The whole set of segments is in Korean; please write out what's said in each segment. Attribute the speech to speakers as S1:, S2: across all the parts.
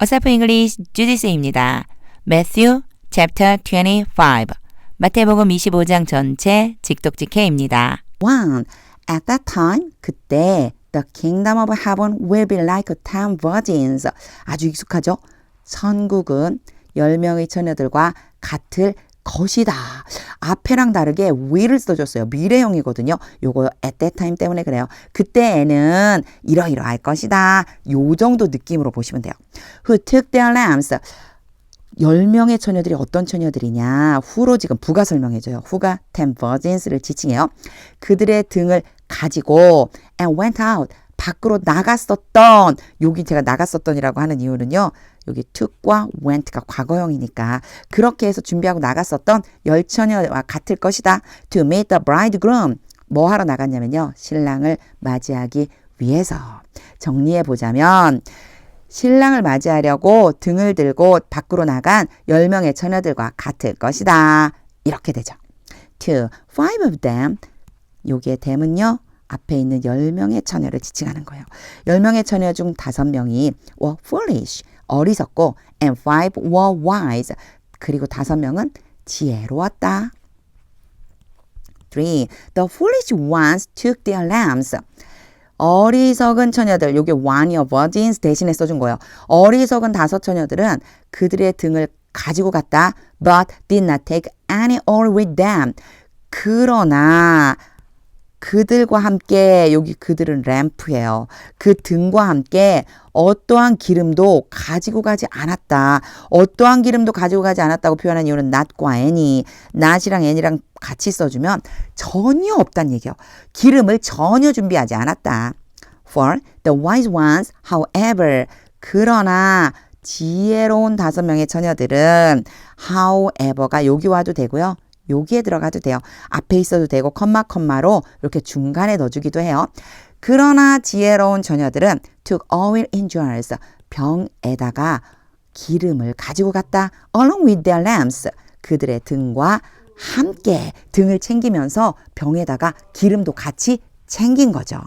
S1: 어사프 잉글리시 주디스입니다. Matthew chapter 25 마태복음 25장 전체 직독직해입니다.
S2: 1. At that time, 그때 the kingdom of heaven will be like 10 virgins. 아주 익숙하죠? 천국은 10명의 처녀들과 같을 것이다. 앞에랑 다르게 will을 써줬어요. 미래형이거든요. 요거 at that time 때문에 그래요. 그때에는 이러이러할 것이다. 요 정도 느낌으로 보시면 돼요. Who took their lamps. 10명의 처녀들이 어떤 처녀들이냐. who로 지금 부가 설명해줘요. who가 10 virgins를 지칭해요. 그들의 등을 가지고 and went out. 밖으로 나갔었던, 여기 제가 나갔었던이라고 하는 이유는요. 여기 took과 went가 과거형이니까 그렇게 해서 준비하고 나갔었던 10처녀와 같을 것이다. To meet the bridegroom. 뭐 하러 나갔냐면요. 신랑을 맞이하기 위해서. 정리해 보자면 신랑을 맞이하려고 등을 들고 밖으로 나간 10명의 처녀들과 같을 것이다. 이렇게 되죠. To 5 of them. 여기에 them은요. 앞에 있는 10명의 처녀를 지칭하는 거예요. 10명의 처녀 중 5명이 were foolish, 어리석고 and 5 were wise, 그리고 5명은 지혜로웠다. 3. The foolish ones took their lamps. 어리석은 처녀들, 요게 one이어 virgins 대신에 써준 거예요. 어리석은 5 처녀들은 그들의 등을 가지고 갔다. But did not take any oil with them. 그러나 그들과 함께, 여기 그들은 램프예요. 그 등과 함께 어떠한 기름도 가지고 가지 않았다. 어떠한 기름도 가지고 가지 않았다고 표현한 이유는 not과 any, not이랑 any랑 같이 써주면 전혀 없다는 얘기예요. 기름을 전혀 준비하지 않았다. For the wise ones, however, 그러나 지혜로운 5명의 처녀들은 however가 여기 와도 되고요. 여기에 들어가도 돼요. 앞에 있어도 되고 컴마로 이렇게 중간에 넣어주기도 해요. 그러나 지혜로운 처녀들은 took oil in jars. 병에다가 기름을 가지고 갔다. along with their lamps. 그들의 등과 함께 등을 챙기면서 병에다가 기름도 같이 챙긴 거죠.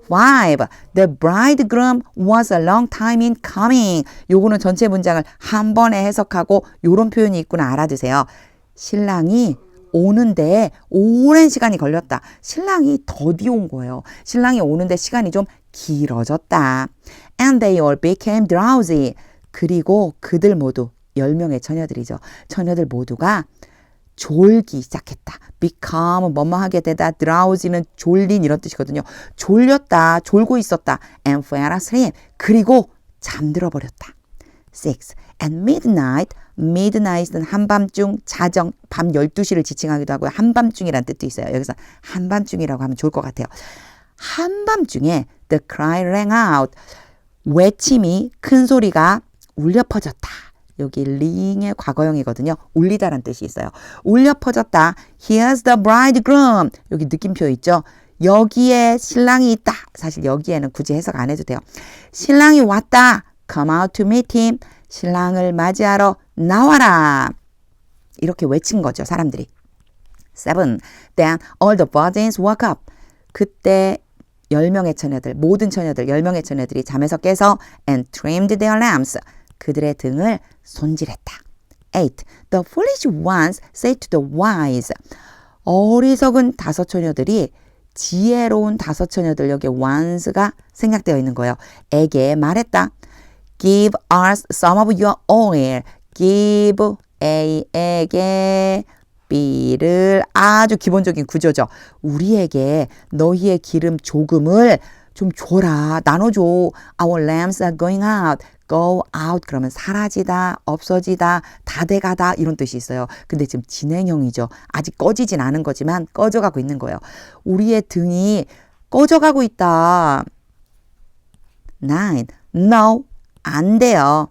S2: 5. The bridegroom was a long time in coming. 요거는 전체 문장을 한 번에 해석하고 요런 표현이 있구나 알아두세요. 신랑이 오는데 오랜 시간이 걸렸다. 신랑이 더디 온 거예요. 신랑이 오는데 시간이 좀 길어졌다. And they all became drowsy. 그리고 그들 모두 10명의 처녀들이죠. 처녀들 모두가 졸기 시작했다. become 뭐뭐하게 되다. drowsy는 졸린 이런 뜻이거든요. 졸렸다. 졸고 있었다. and fell asleep. 그리고 잠들어 버렸다. 6. At midnight. midnight은 한밤중, 자정, 밤 12시를 지칭하기도 하고요. 한밤중이라는 뜻도 있어요. 여기서 한밤중이라고 하면 좋을 것 같아요. 한밤중에 the cry rang out. 외침이, 큰 소리가 울려 퍼졌다. 여기 ring의 과거형이거든요. 울리다라는 뜻이 있어요. 울려 퍼졌다. Here's the bridegroom. 여기 느낌표 있죠? 여기에 신랑이 있다. 사실 여기에는 굳이 해석 안 해도 돼요. 신랑이 왔다. Come out to meet him. 신랑을 맞이하러 나와라. 이렇게 외친 거죠, 사람들이. 7. Then all the virgins woke up. 그때 10명의 처녀들, 모든 처녀들, 10명의 처녀들이 잠에서 깨서 and trimmed their lamps. 그들의 등을 손질했다. 8. The foolish ones said to the wise. 어리석은 5 처녀들이 지혜로운 5 처녀들, 여기에 ones가 생략되어 있는 거예요. 에게 말했다. Give us some of your oil. give A에게 B를 아주 기본적인 구조죠. 우리에게 너희의 기름 조금을 좀 줘라. 나눠줘. Our lamps are going out. go out 그러면 사라지다, 없어지다, 다 돼가다 이런 뜻이 있어요. 근데 지금 진행형이죠. 아직 꺼지진 않은 거지만 꺼져가고 있는 거예요. 우리의 등이 꺼져가고 있다. 9. No. 안 돼요.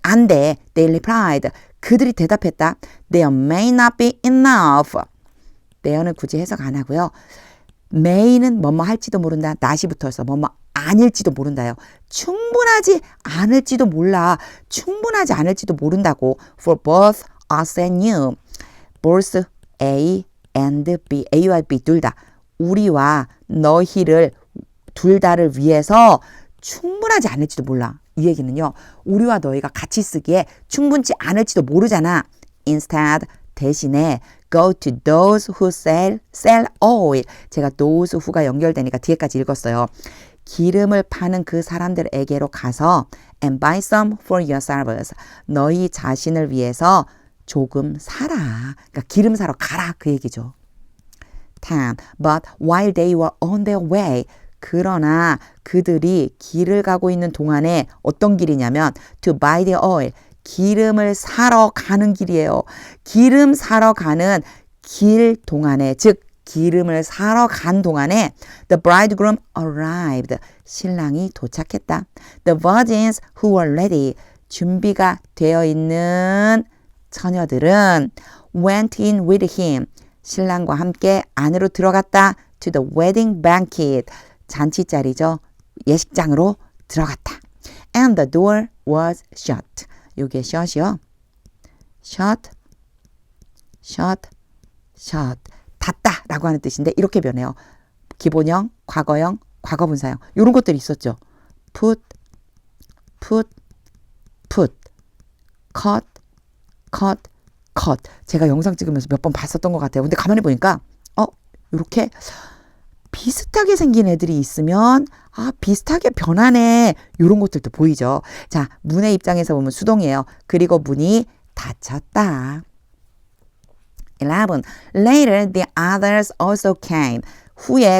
S2: 안 돼. They replied. 그들이 대답했다. There may not be enough. there는 굳이 해석 안 하고요. may는 뭐뭐 할지도 모른다. not이 붙어서 뭐뭐 아닐지도 모른다요. 충분하지 않을지도 몰라. 충분하지 않을지도 모른다고. For both us and you. both A and B. A와 B 둘 다. 우리와 너희를 둘 다를 위해서 충분하지 않을지도 몰라. 이 얘기는요. 우리와 너희가 같이 쓰기에 충분치 않을지도 모르잖아. Instead, 대신에 go to those who sell oil. 제가 those who가 연결되니까 뒤에까지 읽었어요. 기름을 파는 그 사람들에게로 가서 and buy some for yourselves. 너희 자신을 위해서 조금 사라. 그러니까 기름 사러 가라 그 얘기죠. 10. But while they were on their way. 그러나 그들이 길을 가고 있는 동안에 어떤 길이냐면 to buy the oil. 기름을 사러 가는 길이에요. 기름 사러 가는 길 동안에 즉 기름을 사러 간 동안에 the bridegroom arrived. 신랑이 도착했다. The virgins who were ready. 준비가 되어 있는 처녀들은 went in with him. 신랑과 함께 안으로 들어갔다. to the wedding banquet. 잔치자리죠. 예식장으로 들어갔다. And the door was shut. 요게 shut이요. shut. 닫다 라고 하는 뜻인데 이렇게 변해요. 기본형, 과거형, 과거분사형 이런 것들이 있었죠. put, cut. 제가 영상 찍으면서 몇 번 봤었던 것 같아요. 근데 가만히 보니까 이렇게 비슷하게 생긴 애들이 있으면 비슷하게 변하네 이런 것들도 보이죠. 자, 문의 입장에서 보면 수동이에요. 그리고 문이 닫혔다. 11. Later the others also came.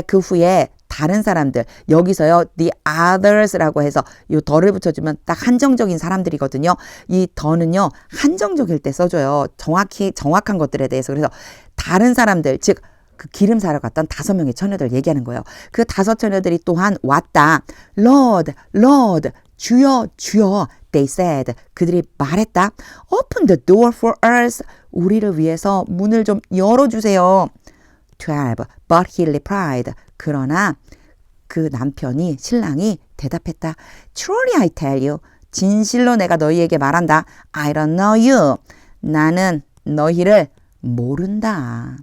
S2: 그 후에 다른 사람들. 여기서요. the others라고 해서 이 더를 붙여주면 딱 한정적인 사람들이거든요. 이 더는요. 한정적일 때 써줘요. 정확한 것들에 대해서. 그래서 다른 사람들 즉 그 기름 사러 갔던 5명의 처녀들 얘기하는 거예요. 그 5 처녀들이 또한 왔다. Lord, 주여. They said. 그들이 말했다. Open the door for us. 우리를 위해서 문을 좀 열어주세요. 12. But he replied. 그러나 그 남편이 신랑이 대답했다. Truly I tell you. 진실로 내가 너희에게 말한다. I don't know you. 나는 너희를 모른다.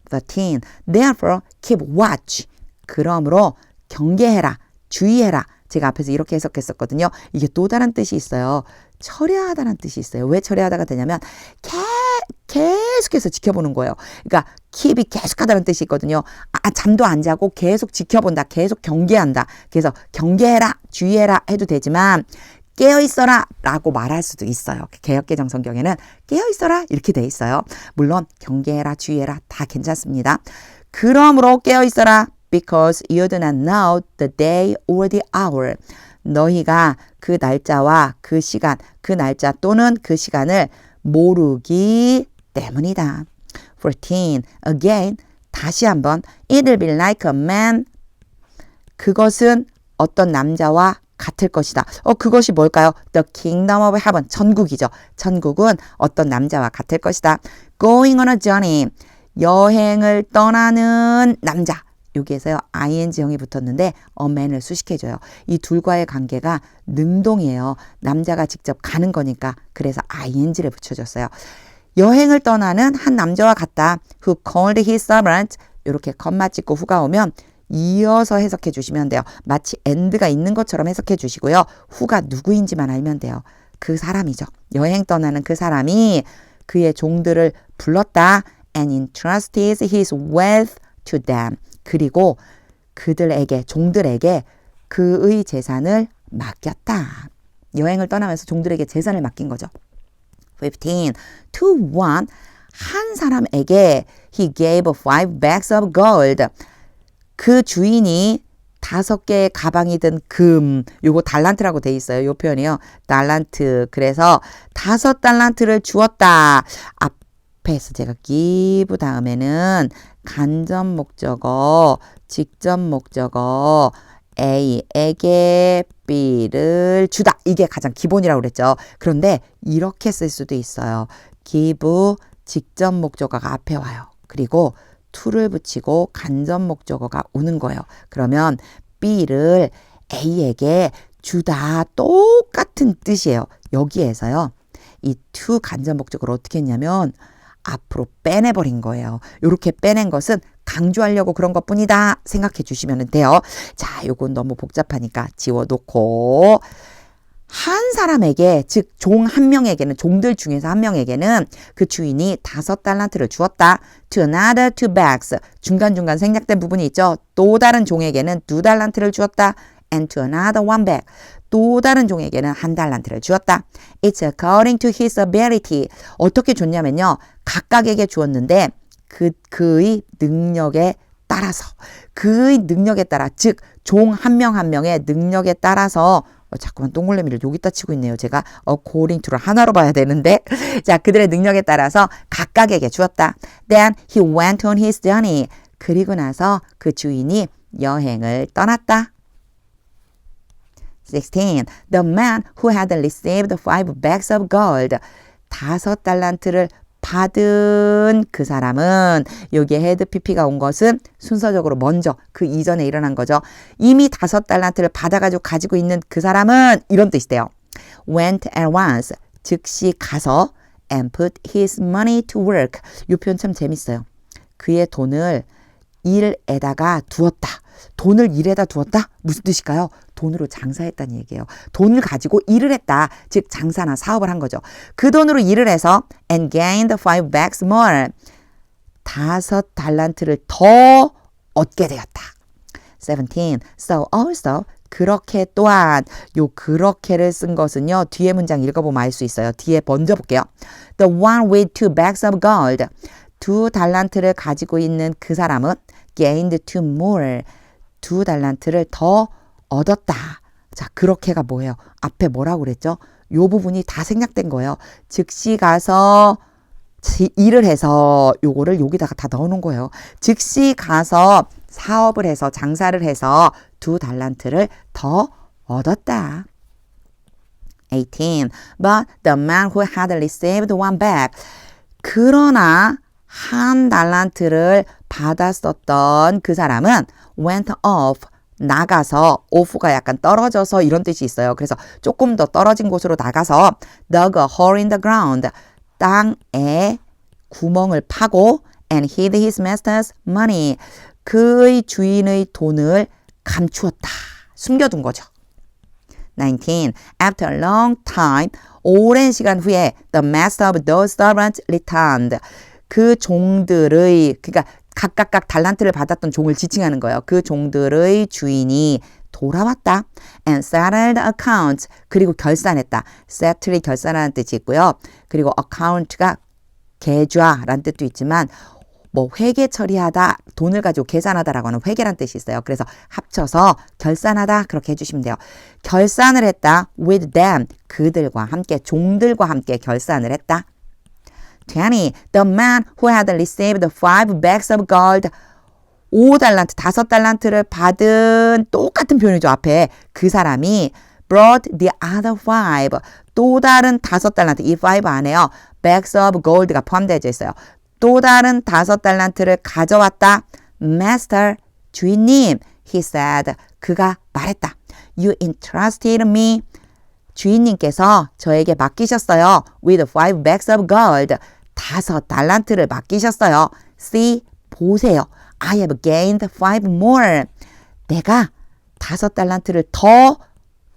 S2: 13. Therefore keep watch. 그러므로 경계해라. 주의해라. 제가 앞에서 이렇게 해석했었거든요. 이게 또 다른 뜻이 있어요. 철야하다는 뜻이 있어요. 왜 철야하다가 되냐면 계속해서 지켜보는 거예요. 그러니까 keep이 계속하다는 뜻이 있거든요. 잠도 안 자고 계속 지켜본다. 계속 경계한다. 그래서 경계해라, 주의해라 해도 되지만 깨어있어라 라고 말할 수도 있어요. 개역개정 성경에는 깨어있어라 이렇게 돼 있어요. 물론 경계해라, 주의해라 다 괜찮습니다. 그러므로 깨어있어라. Because you do not know the day or the hour. 너희가 그 날짜와 그 시간, 그 날짜 또는 그 시간을 모르기 때문이다. 14. Again, 다시 한번 It will be like a man. 그것은 어떤 남자와 같을 것이다. 그것이 뭘까요? The kingdom of heaven. 천국이죠. 천국은 어떤 남자와 같을 것이다. Going on a journey. 여행을 떠나는 남자. 여기에서요. ing형이 붙었는데 a man을 수식해줘요. 이 둘과의 관계가 능동이에요. 남자가 직접 가는 거니까 그래서 ing를 붙여줬어요. 여행을 떠나는 한 남자와 같다. Who called his servant. 이렇게 컴마 찍고 후가 오면 이어서 해석해 주시면 돼요. 마치 and가 있는 것처럼 해석해 주시고요. 후가 누구인지만 알면 돼요. 그 사람이죠. 여행 떠나는 그 사람이 그의 종들을 불렀다. And entrusted his wealth to them. 그리고 그들에게, 종들에게 그의 재산을 맡겼다. 여행을 떠나면서 종들에게 재산을 맡긴 거죠. 15. To one, 한 사람에게 he gave 5 bags of gold. 그 주인이 5개의 가방이 든 금, 요거 달란트라고 돼 있어요. 요 표현이요. 달란트. 그래서 5달란트를 주었다. 앞에서 제가 give 다음에는 간접 목적어, 직접 목적어, A에게 B를 주다. 이게 가장 기본이라고 그랬죠. 그런데 이렇게 쓸 수도 있어요. give, 직접 목적어가 앞에 와요. 그리고 to를 붙이고 간접 목적어가 오는 거예요. 그러면 B를 A에게 주다. 똑같은 뜻이에요. 여기에서요. 이 to 간접 목적어를 어떻게 했냐면 앞으로 빼내버린 거예요. 이렇게 빼낸 것은 강조하려고 그런 것뿐이다 생각해 주시면 돼요. 자, 요건 너무 복잡하니까 지워놓고 한 사람에게, 즉 종 한 명에게는, 종들 중에서 한 명에게는 그 주인이 5달란트를 주었다. To another 2 bags. 중간중간 생략된 부분이 있죠. 또 다른 종에게는 2달란트를 주었다. And to another 1 bag. 또 다른 종에게는 1달란트를 주었다. It's according to his ability. 어떻게 줬냐면요. 각각에게 주었는데 그의 능력에 따라서, 그의 능력에 따라, 즉 종 한 명 한 명의 능력에 따라서 자꾸만 동글레미를 여기다 치고 있네요. 제가 according to를 하나로 봐야 되는데 자, 그들의 능력에 따라서 각각에게 주었다. Then he went on his journey. 그리고 나서 그 주인이 여행을 떠났다. 16. The man who had received 5 bags of gold. 5달란트를 받은 그 사람은, 여기에 헤드 PP가 온 것은 순서적으로 먼저 그 이전에 일어난 거죠. 이미 5달란트를 받아가지고 가지고 있는 그 사람은 이런 뜻이 돼요. Went at once. 즉시 가서 and put his money to work. 이 표현 참 재밌어요. 그의 돈을 일에다가 두었다. 돈을 일에다 두었다? 무슨 뜻일까요? 돈으로 장사했다는 얘기예요. 돈을 가지고 일을 했다. 즉 장사나 사업을 한 거죠. 그 돈으로 일을 해서 and gained 5 bags more. 5달란트를 더 얻게 되었다. 17. So also. 그렇게 또한, 요 그렇게를 쓴 것은요. 뒤에 문장 읽어보면 알 수 있어요. 뒤에 먼저 볼게요. The one with 2 bags of gold. 2달란트를 가지고 있는 그 사람은 gained 2 more. 2달란트를 더 얻었다. 자, 그렇게가 뭐예요? 앞에 뭐라고 그랬죠? 요 부분이 다 생략된 거예요. 즉시 가서 일을 해서 요거를 여기다가 다 넣어놓은 거예요. 즉시 가서 사업을 해서 장사를 해서 2달란트를 더 얻었다. 18. But the man who had received 1 bag. 그러나 1달란트를 받았었던 그 사람은 went off. 나가서, off가 약간 떨어져서 이런 뜻이 있어요. 그래서 조금 더 떨어진 곳으로 나가서 dug a hole in the ground. 땅에 구멍을 파고 and hid his master's money. 그의 주인의 돈을 감추었다. 숨겨둔 거죠. 19. After a long time, 오랜 시간 후에 the master of those servants returned. 그 종들의, 그러니까 각각 달란트를 받았던 종을 지칭하는 거예요. 그 종들의 주인이 돌아왔다. And settled accounts. 그리고 결산했다. settle이 결산하는 뜻이 있고요. 그리고 account가 계좌라는 뜻도 있지만 뭐 회계 처리하다, 돈을 가지고 계산하다라고 하는 회계란 뜻이 있어요. 그래서 합쳐서 결산하다 그렇게 해주시면 돼요. 결산을 했다. with them. 그들과 함께, 종들과 함께 결산을 했다. 20. The man who had received 5 bags of gold. 5달란트, 5달란트를 받은 똑같은 표현이죠. 앞에 그 사람이 brought the other 5. 또 다른 5달란트, 이 5 안에요. bags of gold가 포함되어 있어요. 또 다른 5달란트를 가져왔다. Master, 주인님, he said. 그가 말했다. You entrusted me. 주인님께서 저에게 맡기셨어요. with 5 bags of gold. 5달란트를 맡기셨어요. See, 보세요. I have gained 5 more. 내가 5달란트를 더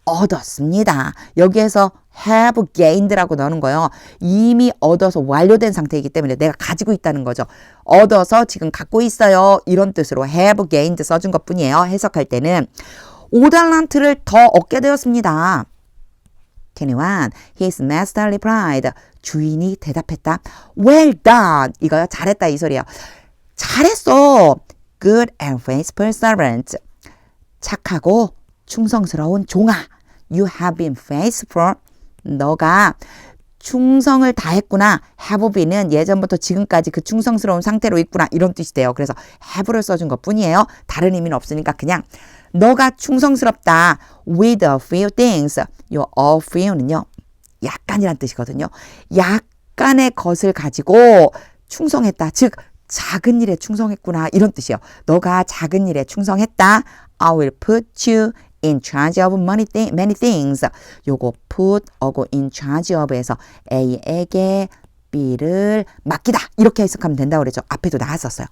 S2: 얻었습니다. 여기에서 have gained라고 넣는 거예요. 이미 얻어서 완료된 상태이기 때문에 내가 가지고 있다는 거죠. 얻어서 지금 갖고 있어요. 이런 뜻으로 have gained 써준 것 뿐이에요. 해석할 때는 5달란트를 더 얻게 되었습니다. 21. His master replied. 주인이 대답했다. Well done. 이거요. 잘했다 이 소리예요. 잘했어. Good and faithful servant. 착하고 충성스러운 종아. You have been faithful. 너가 충성을 다했구나. have been은 예전부터 지금까지 그 충성스러운 상태로 있구나. 이런 뜻이 돼요. 그래서 have를 써준 것 뿐이에요. 다른 의미는 없으니까 그냥 너가 충성스럽다. with a few things. 요 a few는요. 약간이란 뜻이거든요. 약간의 것을 가지고 충성했다. 즉 작은 일에 충성했구나. 이런 뜻이에요. 너가 작은 일에 충성했다. I will put you in charge of many things. 요거 put 하고 in charge of에서 A에게 B를 맡기다 이렇게 해석하면 된다고 그랬죠. 앞에도 나왔었어요.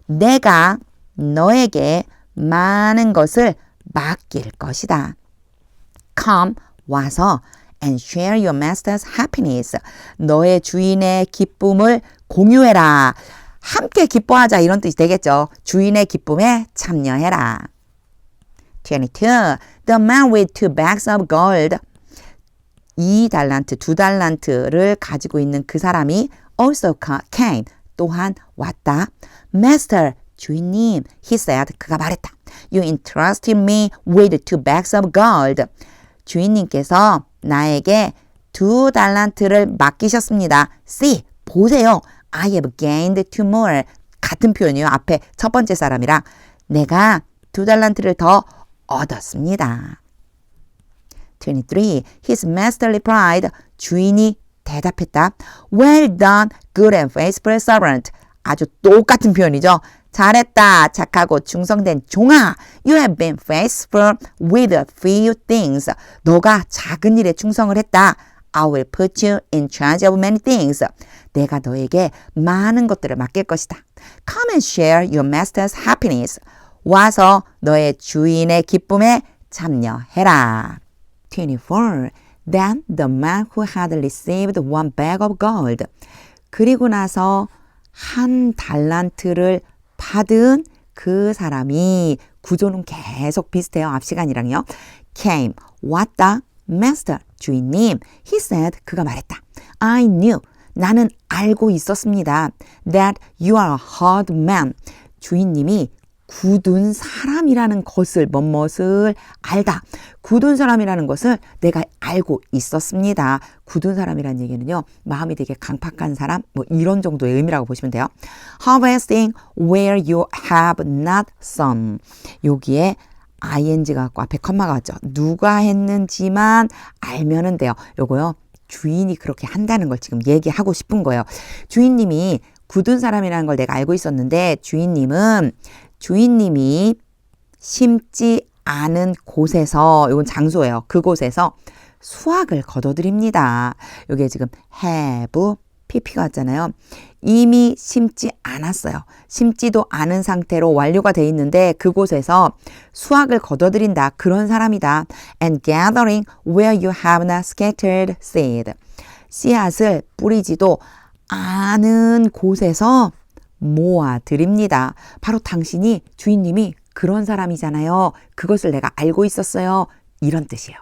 S2: 내가 너에게 많은 것을 맡길 것이다. Come, 와서 and share your master's happiness. 너의 주인의 기쁨을 공유해라. 함께 기뻐하자 이런 뜻이 되겠죠. 주인의 기쁨에 참여해라. 22. The man with 2 bags of gold. 2달란트, 2달란트를 가지고 있는 그 사람이 also came, 또한 왔다. Master, 주인님, he said, 그가 말했다. You entrusted me with 2 bags of gold. 주인님께서 나에게 2달란트를 맡기셨습니다. See, 보세요. I have gained 2 more. 같은 표현이요. 앞에 첫 번째 사람이랑 내가 2달란트를 더 얻었습니다. 23. His master replied. 주인이 대답했다. Well done, good and faithful servant. 아주 똑같은 표현이죠. 잘했다, 착하고 충성된 종아. You have been faithful with a few things. 너가 작은 일에 충성을 했다. I will put you in charge of many things. 내가 너에게 많은 것들을 맡길 것이다. Come and share your master's happiness. 와서 너의 주인의 기쁨에 참여해라. 24. Then the man who had received 1 bag of gold. 그리고 나서 1 달란트를 받은 그 사람이 구조는 계속 비슷해요. 앞 시간이랑요. Came, 왔다. Master, 주인님. He said, 그가 말했다. I knew, 나는 알고 있었습니다. That you are a hard man. 주인님이 굳은 사람이라는 것을 멋을 알다. 굳은 사람이라는 것을 내가 알고 있었습니다. 굳은 사람이라는 얘기는요. 마음이 되게 강팍한 사람 뭐 이런 정도의 의미라고 보시면 돼요. Harvesting where you have not sown. 여기에 ing가 갖고 앞에 컴마가 왔죠. 누가 했는지만 알면은 돼요. 요거요. 주인이 그렇게 한다는 걸 지금 얘기하고 싶은 거예요. 주인님이 굳은 사람이라는 걸 내가 알고 있었는데 주인님이 심지 않은 곳에서, 이건 장소예요. 그곳에서 수확을 거둬들입니다. 여기에 지금 have, pp가 왔잖아요. 이미 심지 않았어요. 심지도 않은 상태로 완료가 돼 있는데 그곳에서 수확을 거둬들인다. 그런 사람이다. And gathering where you have not scattered seed. 씨앗을 뿌리지도 않은 곳에서 모아드립니다. 바로 당신이 주인님이 그런 사람이잖아요. 그것을 내가 알고 있었어요. 이런 뜻이에요.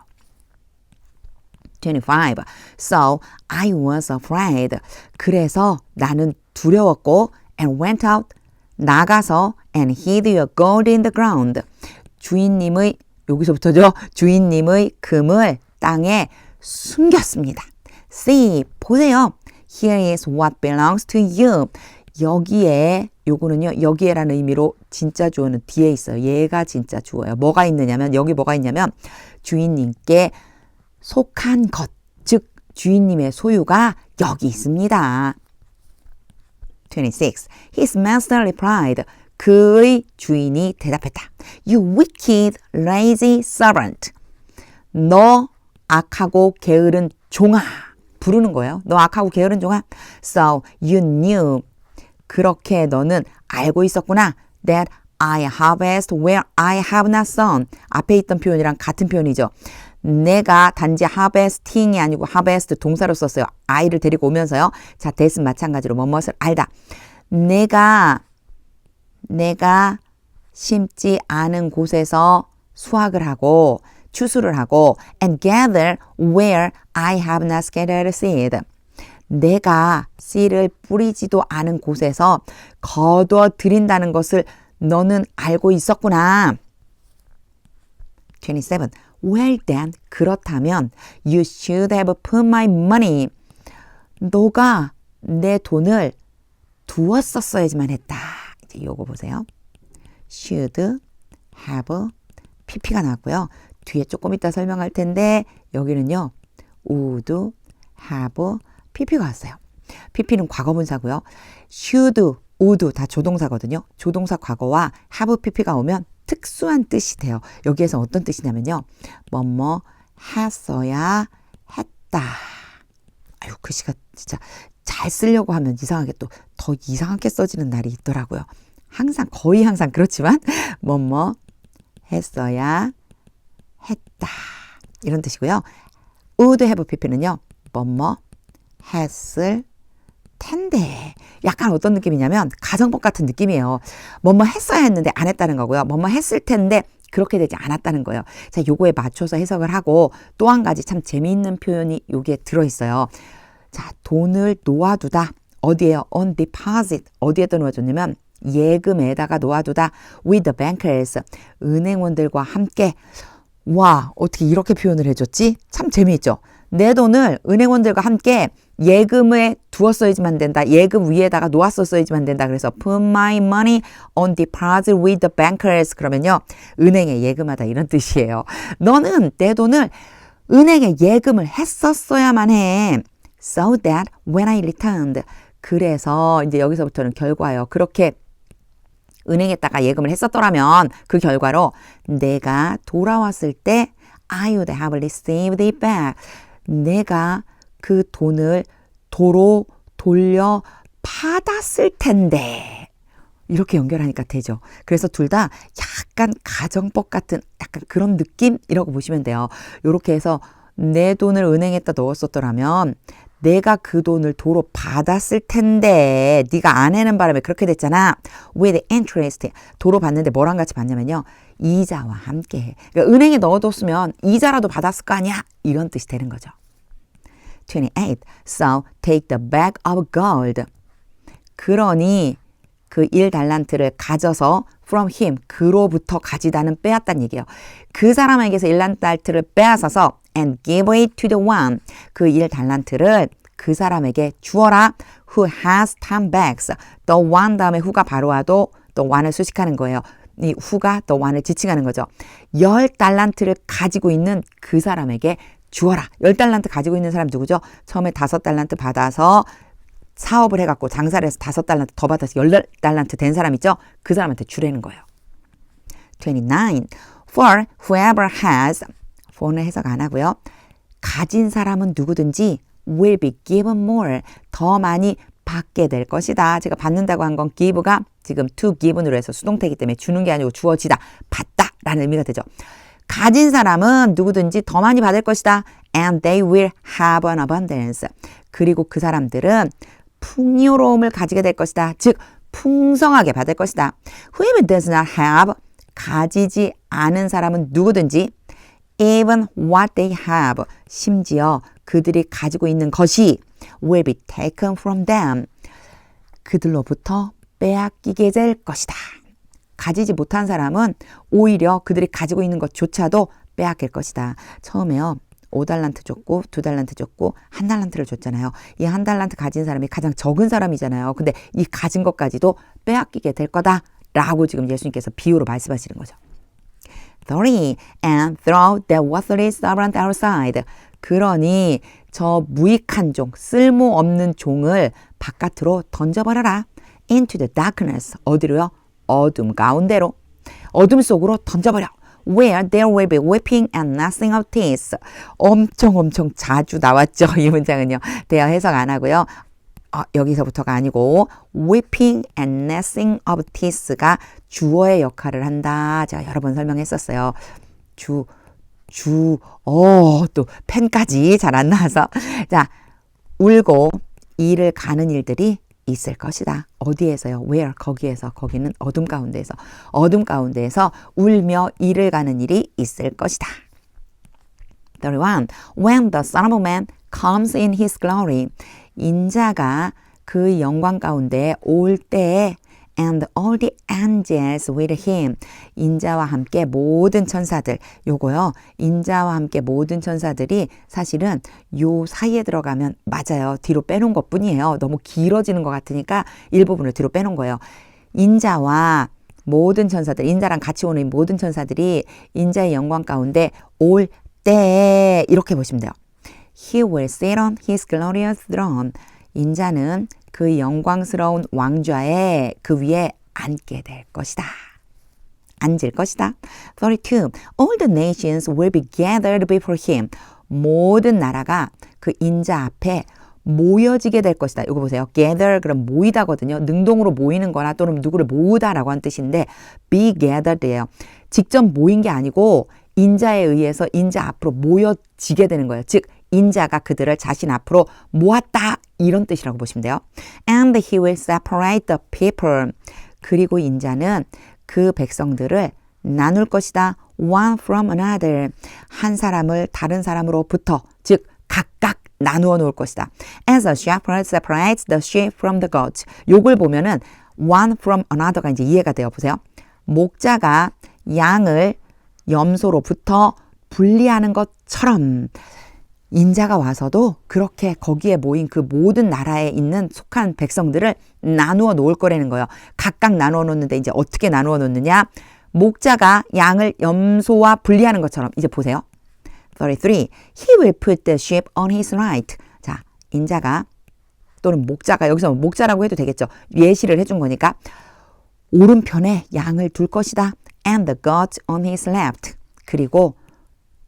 S2: 25. So I was afraid. 그래서 나는 두려웠고 and went out. 나가서 and hid your gold in the ground. 주인님의 여기서부터죠. 주인님의 금을 땅에 숨겼습니다. See, 보세요. Here is what belongs to you. 여기에, 요거는요, 여기에라는 의미로 진짜 주어는 뒤에 있어요. 얘가 진짜 주어예요. 뭐가 있느냐면, 여기 뭐가 있냐면, 주인님께 속한 것, 즉, 주인님의 소유가 여기 있습니다. 26. His master replied. 그의 주인이 대답했다. You wicked, lazy servant. 너 악하고 게으른 종아. 부르는 거예요. 너 악하고 게으른 종아. So you knew. 그렇게 너는 알고 있었구나. That I harvest where I have not sown. 앞에 있던 표현이랑 같은 표현이죠. 내가 단지 harvesting이 아니고 harvest 동사로 썼어요. I를 데리고 오면서요. 자, that은 마찬가지로 뭐뭇을 알다. 내가 심지 않은 곳에서 수확을 하고 추수를 하고 and gather where I have not scattered seed. 내가 씨를 뿌리지도 않은 곳에서 거둬 들인다는 것을 너는 알고 있었구나. 27. Well then, 그렇다면 you should have put my money. 너가 내 돈을 두었었어야지만 했다. 이제 요거 보세요. should have pp가 나왔고요. 뒤에 조금 이따 설명할 텐데 여기는요. would have pp가 왔어요. pp는 과거분사고요. should, would 다 조동사거든요. 조동사 과거와 have pp가 오면 특수한 뜻이 돼요. 여기에서 어떤 뜻이냐면요. 뭐뭐 했어야 했다. 아유, 글씨가 진짜 잘 쓰려고 하면 이상하게 또 더 이상하게 써지는 날이 있더라고요. 항상 거의 항상 그렇지만 뭐뭐 했어야 했다 이런 뜻이고요. would have pp는요. 뭐뭐 했을 텐데 약간 어떤 느낌이냐면 가정법 같은 느낌이에요. 뭐뭐 했어야 했는데 안 했다는 거고요. 뭐뭐 했을 텐데 그렇게 되지 않았다는 거예요. 자, 요거에 맞춰서 해석을 하고 또 한 가지 참 재미있는 표현이 여기에 들어있어요. 자, 돈을 놓아두다. 어디에요? on deposit. 어디에다 놓아줬냐면 예금에다가 놓아두다. with the bankers. 은행원들과 함께. 와, 어떻게 이렇게 표현을 해줬지? 참 재미있죠? 내 돈을 은행원들과 함께 예금에 두었어야지만 된다. 예금 위에다가 놓았었어야지만 된다. 그래서 put my money on deposit with the bankers. 그러면요. 은행에 예금하다 이런 뜻이에요. 너는 내 돈을 은행에 예금을 했었어야만 해. So that when I returned. 그래서 이제 여기서부터는 결과예요. 그렇게 은행에다가 예금을 했었더라면 그 결과로 내가 돌아왔을 때 I would have received it back. 내가 그 돈을 도로 돌려 받았을 텐데 이렇게 연결하니까 되죠. 그래서 둘 다 약간 가정법 같은 약간 그런 느낌이라고 보시면 돼요. 이렇게 해서 내 돈을 은행에다 넣었었더라면 내가 그 돈을 도로 받았을 텐데 네가 안 해는 바람에 그렇게 됐잖아. with interest. 도로 받는데 뭐랑 같이 받냐면요. 이자와 함께. 그러니까 은행에 넣어뒀으면 이자라도 받았을 거 아니야. 이런 뜻이 되는 거죠. 28. So take the bag of gold. 그러니 그 1달란트를 가져서 from him. 그로부터 가지다는 빼앗다는 얘기예요. 그 사람에게서 1달란트를 빼앗아서 and give it to the one. 그 1달란트를 그 사람에게 주어라. Who has 10 bags. The one 다음에 who가 바로 와도 the one을 수식하는 거예요. 이 who가 the one을 지칭하는 거죠. 10달란트를 가지고 있는 그 사람에게 주어라. 10달란트 가지고 있는 사람 누구죠? 처음에 5달란트 받아서 사업을 해갖고 장사를 해서 5달란트 더 받아서 10달란트 된 사람 있죠? 그 사람한테 주라는 거예요. 29. For whoever has, for는 해석 안 하고요. 가진 사람은 누구든지 will be given more, 더 많이 받게 될 것이다. 제가 받는다고 한 건 give가 지금 to given으로 해서 수동태이기 때문에 주는 게 아니고 주어지다, 받다 라는 의미가 되죠. 가진 사람은 누구든지 더 많이 받을 것이다. And they will have an abundance. 그리고 그 사람들은 풍요로움을 가지게 될 것이다. 즉 풍성하게 받을 것이다. Whoever does not have, 가지지 않은 사람은 누구든지 even what they have, 심지어 그들이 가지고 있는 것이 will be taken from them. 그들로부터 빼앗기게 될 것이다. 가지지 못한 사람은 오히려 그들이 가지고 있는 것조차도 빼앗길 것이다. 처음에요. 5달란트 줬고 2달란트 줬고 1달란트를 줬잖아요. 이 1달란트 가진 사람이 가장 적은 사람이잖아요. 근데 이 가진 것까지도 빼앗기게 될 거다라고 지금 예수님께서 비유로 말씀하시는 거죠. 30. And throw the worthless servant outside. 그러니 저 무익한 종, 쓸모없는 종을 바깥으로 던져버려라. Into the darkness. 어디로요? 어둠 가운데로. 어둠 속으로 던져버려. Where there will be weeping and gnashing of teeth. 엄청 자주 나왔죠. 이 문장은요. 대여 해석 안 하고요. 여기서부터가 아니고 weeping and gnashing of teeth가 주어의 역할을 한다. 제가 여러 번 설명했었어요. 또 펜까지 잘 안 나와서. 자, 울고 이를 가는 일들이 있을 것이다. 어디에서요? Where? 거기에서. 거기는 어둠 가운데에서. 어둠 가운데에서 울며 이를 가는 일이 있을 것이다. 31. When the Son of Man comes in his glory. 인자가 그 영광 가운데 올 때에 and all the angels with him. 인자와 함께 모든 천사들. 요거요. 인자와 함께 모든 천사들이 사실은 요 사이에 들어가면 맞아요. 뒤로 빼놓은 것 뿐이에요. 너무 길어지는 것 같으니까 일부분을 뒤로 빼놓은 거예요. 인자와 모든 천사들, 인자랑 같이 오는 모든 천사들이 인자의 영광 가운데 올 때 이렇게 보시면 돼요. He will sit on his glorious throne. 인자는 그 영광스러운 왕좌에 그 위에 앉게 될 것이다. 앉을 것이다. 32. All the nations will be gathered before him. 모든 나라가 그 인자 앞에 모여지게 될 것이다. 이거 보세요. gather 그럼 모이다거든요. 능동으로 모이는 거나 또는 누구를 모으다라고 하는 뜻인데 be gathered예요. 직접 모인 게 아니고 인자에 의해서 인자 앞으로 모여지게 되는 거예요. 즉 인자가 그들을 자신 앞으로 모았다 이런 뜻이라고 보시면 돼요. And he will separate the people. 그리고 인자는 그 백성들을 나눌 것이다. One from another. 한 사람을 다른 사람으로부터 즉 각각 나누어 놓을 것이다. As a shepherd separates the sheep from the goats. 요걸 보면은 one from another가 이제 이해가 돼요. 보세요. 목자가 양을 염소로부터 분리하는 것처럼 인자가 와서도 그렇게 거기에 모인 그 모든 나라에 있는 속한 백성들을 나누어 놓을 거라는 거예요. 각각 나누어 놓는데 이제 어떻게 나누어 놓느냐? 목자가 양을 염소와 분리하는 것처럼 이제 보세요. 33. He will put the sheep on his right. 자, 인자가 또는 목자가 여기서 목자라고 해도 되겠죠. 예시를 해준 거니까 오른편에 양을 둘 것이다. And the goats on his left. 그리고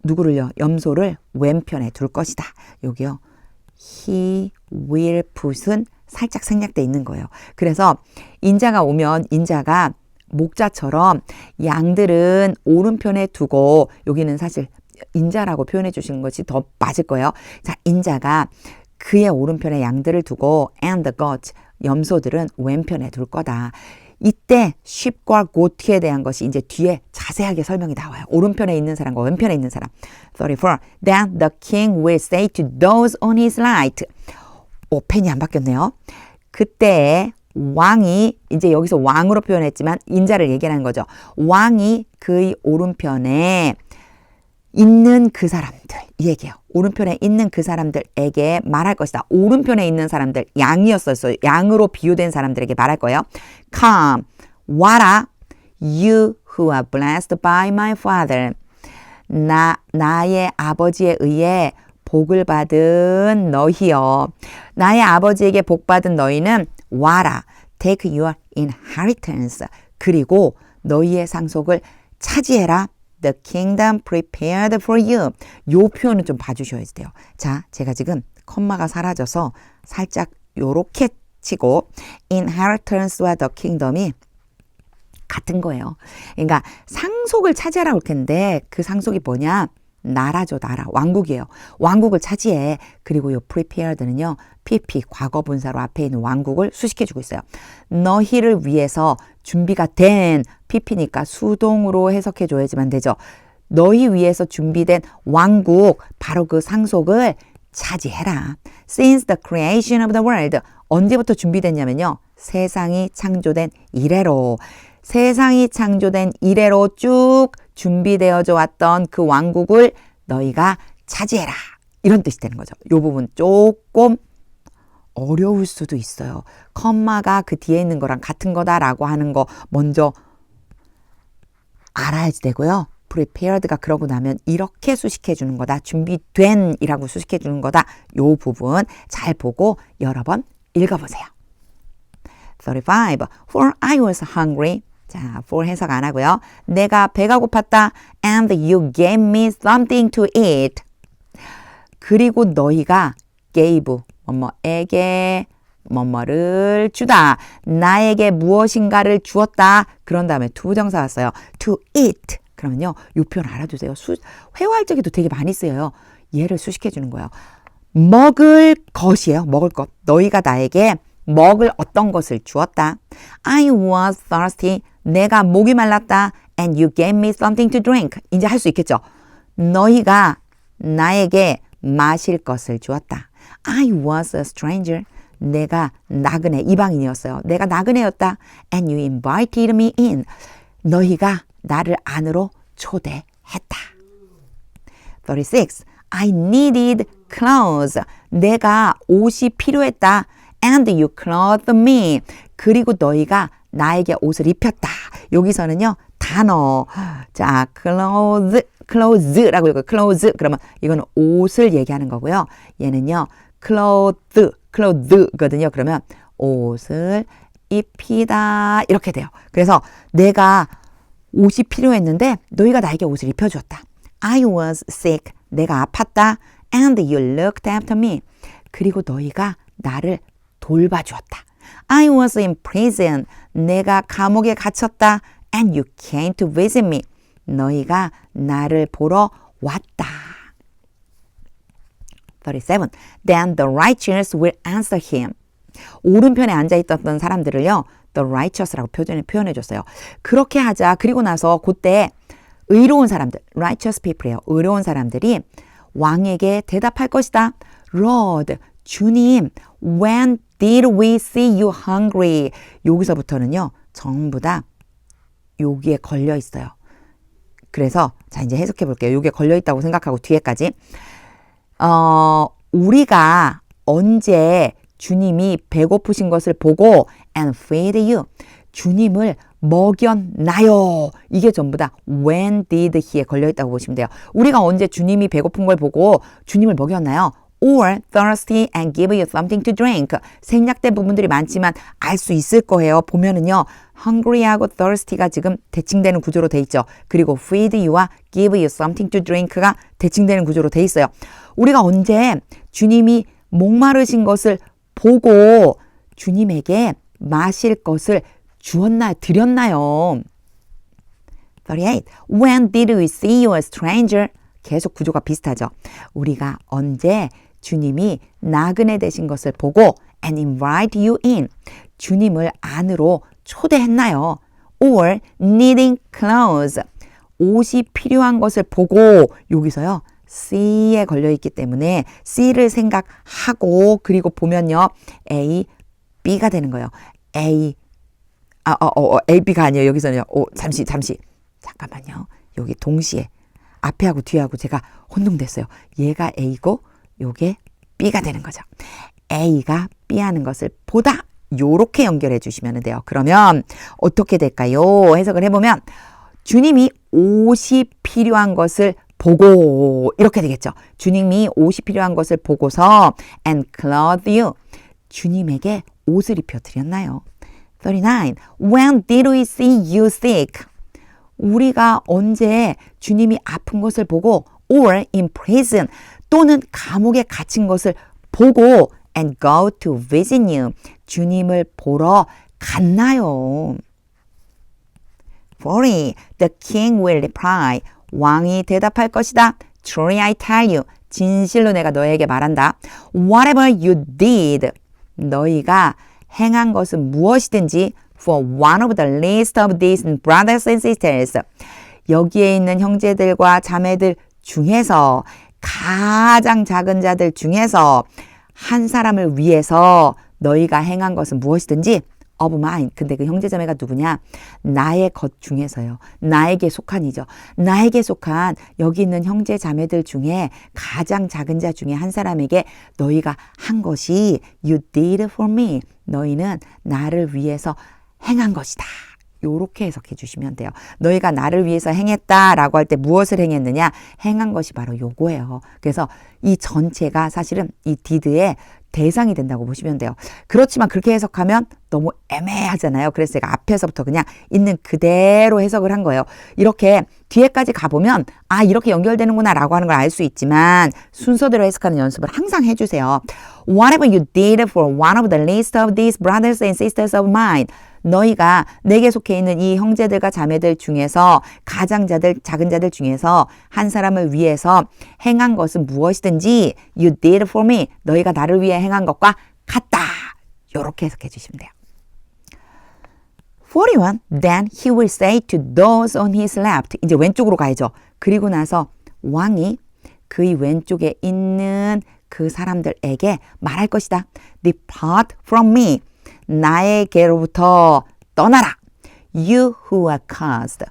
S2: 누구를요? 염소를 왼편에 둘 것이다. 여기요. He will put은 살짝 생략돼 있는 거예요. 그래서 인자가 오면 인자가 목자처럼 양들은 오른편에 두고 여기는 사실 인자라고 표현해 주신 것이 더 맞을 거예요. 자, 인자가 그의 오른편에 양들을 두고 and the goats, 염소들은 왼편에 둘 거다. 이때 sheep과 goat에 대한 것이 이제 뒤에 자세하게 설명이 나와요. 오른편에 있는 사람과 왼편에 있는 사람. 34. Then the king will say to those on his right. 오, 펜이 안 바뀌었네요. 그때 왕이 이제 여기서 왕으로 표현했지만 인자를 얘기하는 거죠. 왕이 그의 오른편에 있는 그 사람들 이 얘기예요. 오른편에 있는 그 사람들에게 말할 것이다. 오른편에 있는 사람들 양이었어요. 양으로 비유된 사람들에게 말할 거예요. Come, 와라, you who are blessed by my father. 나의 아버지에 의해 복을 받은 너희여. 나의 아버지에게 복 받은 너희는 와라. Take your inheritance. 그리고 너희의 상속을 차지해라. The kingdom prepared for you. 요 표현은 좀 봐주셔야 돼요. 자, 제가 지금 컴마가 사라져서 살짝 요렇게 치고 inheritance와 the kingdom이 같은 거예요. 그러니까 상속을 차지하라 올 텐데 그 상속이 뭐냐? 나라죠, 나라. 왕국이에요. 왕국을 차지해. 그리고 요 prepared는요. PP 과거 분사로 앞에 있는 왕국을 수식해주고 있어요. 너희를 위해서 준비가 된 PP니까 수동으로 해석해줘야지만 되죠. 너희 위해서 준비된 왕국, 바로 그 상속을 차지해라. Since the creation of the world. 언제부터 준비됐냐면요. 세상이 창조된 이래로. 세상이 창조된 이래로 쭉 준비되어져 왔던 그 왕국을 너희가 차지해라. 이런 뜻이 되는 거죠. 이 부분 조금 어려울 수도 있어요. 컴마가 그 뒤에 있는 거랑 같은 거다라고 하는 거 먼저 알아야지 되고요. prepared가 그러고 나면 이렇게 수식해 주는 거다. 준비된 이라고 수식해 주는 거다. 이 부분 잘 보고 여러 번 읽어보세요. 35. For I was hungry. 자, for 해석 안 하고요. 내가 배가 고팠다. And you gave me something to eat. 그리고 너희가 gave 뭐뭐에게 뭐뭐를 주다. 나에게 무엇인가를 주었다. 그런 다음에 to 부정사 왔어요. to eat. 그러면요. 이 표현 알아두세요. 회화할 적에도 되게 많이 쓰여요. 얘를 수식해 주는 거예요. 먹을 것이에요. 먹을 것. 너희가 나에게 먹을 어떤 것을 주었다. I was thirsty. 내가 목이 말랐다. And you gave me something to drink. 이제 할 수 있겠죠. 너희가 나에게 마실 것을 주었다. I was a stranger. 내가 나그네, 이방인이었어요. 내가 나그네였다. And you invited me in. 너희가 나를 안으로 초대했다. 36. I needed clothes. 내가 옷이 필요했다. And you clothed me. 그리고 너희가 나에게 옷을 입혔다. 여기서는요, 단어. 자, clothes라고 읽어요. clothes. 그러면 이거는 옷을 얘기하는 거고요. 얘는요, clothes거든요. 그러면 옷을 입히다. 이렇게 돼요. 그래서 내가 옷이 필요했는데 너희가 나에게 옷을 입혀주었다. I was sick. 내가 아팠다. And you looked after me. 그리고 너희가 나를 돌봐주었다. I was in prison. 내가 감옥에 갇혔다. And you came to visit me. 너희가 나를 보러 왔다. 37. Then the righteous will answer him. 오른편에 앉아있던 사람들을요, the righteous라고 표현해줬어요. 그렇게 하자. 그리고 나서 그때 의로운 사람들, righteous people이에요. 의로운 사람들이 왕에게 대답할 것이다. Lord, 주님, when did we see you hungry? 여기서부터는요, 전부 다 여기에 걸려 있어요. 그래서 자 이제 해석해 볼게요. 여기에 걸려 있다고 생각하고 뒤에까지. 우리가 언제 주님이 배고프신 것을 보고 and feed you. 주님을 먹였나요? 이게 전부 다 when did he에 걸려 있다고 보시면 돼요. 우리가 언제 주님이 배고픈 걸 보고 주님을 먹였나요? Or thirsty and give you something to drink. 생략된 부분들이 많지만 알 수 있을 거예요. 보면은요. hungry하고 thirsty가 지금 대칭되는 구조로 돼 있죠. 그리고 feed you와 give you something to drink가 대칭되는 구조로 돼 있어요. 우리가 언제 주님이 목마르신 것을 보고 주님에게 마실 것을 주었나요? 드렸나요? 38. When did we see you a stranger? 계속 구조가 비슷하죠. 우리가 언제 주님이 나그네 되신 것을 보고 and invite you in. 주님을 안으로 초대했나요? Or needing clothes. 옷이 필요한 것을 보고 여기서요. C에 걸려있기 때문에 C를 생각하고 그리고 보면요. A, B가 되는 거예요. A, B가 아니에요. 여기서는요. 잠시. 잠깐만요. 여기 동시에 앞에 하고 뒤에 하고 제가 혼동됐어요. 얘가 A고 요게 B가 되는 거죠. A가 B 하는 것을 보다 요렇게 연결해 주시면 돼요. 그러면 어떻게 될까요? 해석을 해보면 주님이 옷이 필요한 것을 보고 이렇게 되겠죠. 주님이 옷이 필요한 것을 보고서 and clothe you. 주님에게 옷을 입혀드렸나요? 39. When did we see you sick? 우리가 언제 주님이 아픈 것을 보고 or in prison 또는 감옥에 갇힌 것을 보고 and go to visit you. 주님을 보러 갔나요? 40. The king will reply. 왕이 대답할 것이다. Truly I tell you. 진실로 내가 너에게 말한다. Whatever you did. 너희가 행한 것은 무엇이든지 for one of the least of these brothers and sisters. 여기에 있는 형제들과 자매들 중에서 가장 작은 자들 중에서 한 사람을 위해서 너희가 행한 것은 무엇이든지 of mine. 근데 그 형제자매가 누구냐? 나의 것 중에서요. 나에게 속한이죠. 나에게 속한 여기 있는 형제자매들 중에 가장 작은 자 중에 한 사람에게 너희가 한 것이 you did for me. 너희는 나를 위해서 행한 것이다. 요렇게 해석해 주시면 돼요. 너희가 나를 위해서 행했다라고 할 때 무엇을 행했느냐? 행한 것이 바로 요거예요. 그래서 이 전체가 사실은 이 did의 대상이 된다고 보시면 돼요. 그렇지만 그렇게 해석하면 너무 애매하잖아요. 그래서 제가 앞에서부터 그냥 있는 그대로 해석을 한 거예요. 이렇게 뒤에까지 가보면 아 이렇게 연결되는구나 라고 하는 걸 알 수 있지만 순서대로 해석하는 연습을 항상 해주세요. Whatever you did for one of the least of these brothers and sisters of mine. 너희가 내게 속해 있는 이 형제들과 자매들 중에서 가장 작은 자들 중에서 한 사람을 위해서 행한 것은 무엇이든지 you did for me. 너희가 나를 위해 행한 것과 같다. 이렇게 해석해 주시면 돼요. 41. Then he will say to those on his left. 이제 왼쪽으로 가야죠. 그리고 나서 왕이 그의 왼쪽에 있는 그 사람들에게 말할 것이다. Depart from me. 나에게로부터 떠나라. You who are cursed.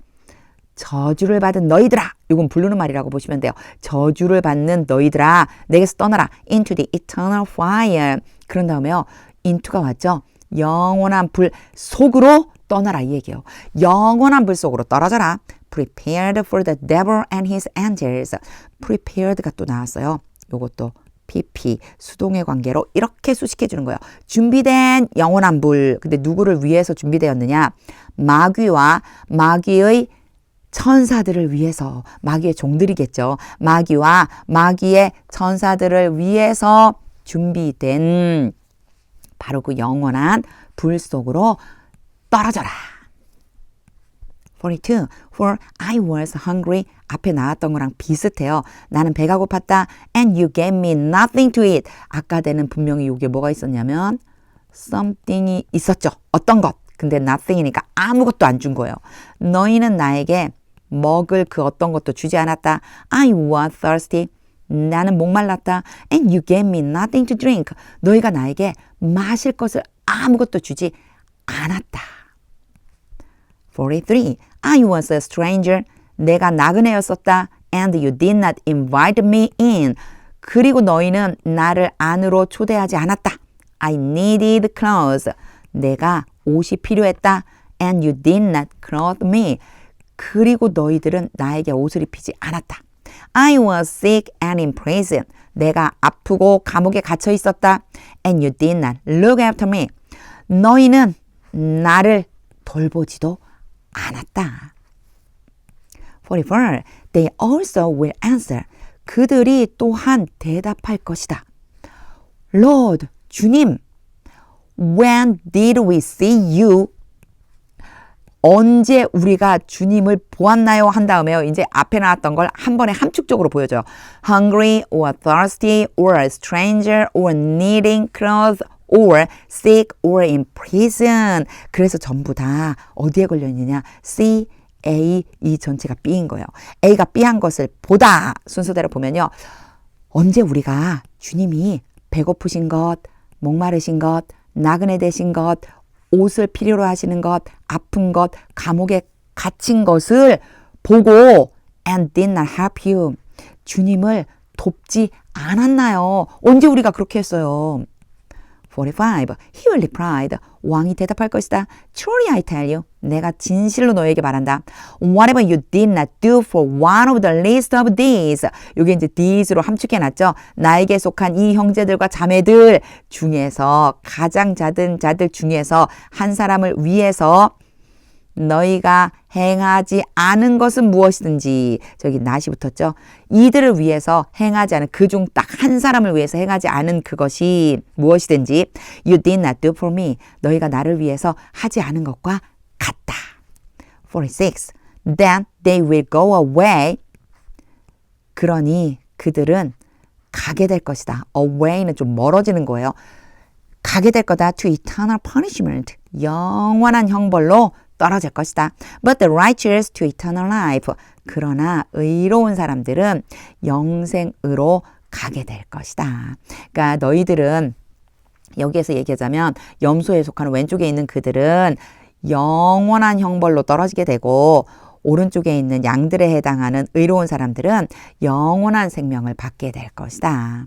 S2: 저주를 받은 너희들아. 이건 부르는 말이라고 보시면 돼요. 저주를 받는 너희들아. 내게서 떠나라. Into the eternal fire. 그런 다음에요. into가 왔죠. 영원한 불 속으로 떠나라 이 얘기예요. 영원한 불 속으로 떨어져라. Prepared for the devil and his angels. Prepared가 또 나왔어요. 요것도 PP, 수동의 관계로 이렇게 수식해 주는 거예요. 준비된 영원한 불. 근데 누구를 위해서 준비되었느냐? 마귀와 마귀의 천사들을 위해서, 마귀의 종들이겠죠. 마귀와 마귀의 천사들을 위해서 준비된 바로 그 영원한 불 속으로 떨어져라. 42. For I was hungry. 앞에 나왔던 거랑 비슷해요. 나는 배가 고팠다. And you gave me nothing to eat. 아까 되는 분명히 이게 뭐가 있었냐면 something이 있었죠. 어떤 것. 근데 nothing이니까 아무것도 안 준 거예요. 너희는 나에게 먹을 그 어떤 것도 주지 않았다. I was thirsty. 나는 목말랐다. And you gave me nothing to drink. 너희가 나에게 마실 것을 아무것도 주지 않았다. 43. I was a stranger. 내가 나그네였었다. And you did not invite me in. 그리고 너희는 나를 안으로 초대하지 않았다. I needed clothes. 내가 옷이 필요했다. And you did not clothe me. 그리고 너희들은 나에게 옷을 입히지 않았다. I was sick and in prison. 내가 아프고 감옥에 갇혀 있었다. And you did not look after me. 너희는 나를 돌보지도 않았다. 44. They also will answer. 그들이 또한 대답할 것이다. Lord, 주님, when did we see you? 언제 우리가 주님을 보았나요? 한 다음에요. 이제 앞에 나왔던 걸 한 번에 함축적으로 보여줘요. Hungry or thirsty or a stranger or needing clothes or sick or in prison. 그래서 전부 다 어디에 걸려있느냐? C, A, 이 전체가 B인 거예요. A가 B한 것을 보다 순서대로 보면요. 언제 우리가 주님이 배고프신 것, 목마르신 것, 나그네 되신 것, 옷을 필요로 하시는 것, 아픈 것, 감옥에 갇힌 것을 보고 and did not help you. 주님을 돕지 않았나요? 언제 우리가 그렇게 했어요? 45. He will replied. 왕이 대답할 것이다. Truly I tell you. 내가 진실로 너에게 말한다. Whatever you did not do for one of the least of these. 이게 이제 these로 함축해놨죠. 나에게 속한 이 형제들과 자매들 중에서 가장 작은 자들 중에서 한 사람을 위해서 너희가 행하지 않은 것은 무엇이든지 저기 not이 붙었죠. 이들을 위해서 행하지 않은 그중 딱 한 사람을 위해서 행하지 않은 그것이 무엇이든지 you did not do for me. 너희가 나를 위해서 하지 않은 것과 같다. 46. Then they will go away. 그러니 그들은 가게 될 것이다. away는 좀 멀어지는 거예요. 가게 될 거다. to eternal punishment. 영원한 형벌로 떨어질 것이다. But the righteous to eternal life. 그러나 의로운 사람들은 영생으로 가게 될 것이다. 그러니까 너희들은 여기에서 얘기하자면 염소에 속하는 왼쪽에 있는 그들은 영원한 형벌로 떨어지게 되고 오른쪽에 있는 양들에 해당하는 의로운 사람들은 영원한 생명을 받게 될 것이다.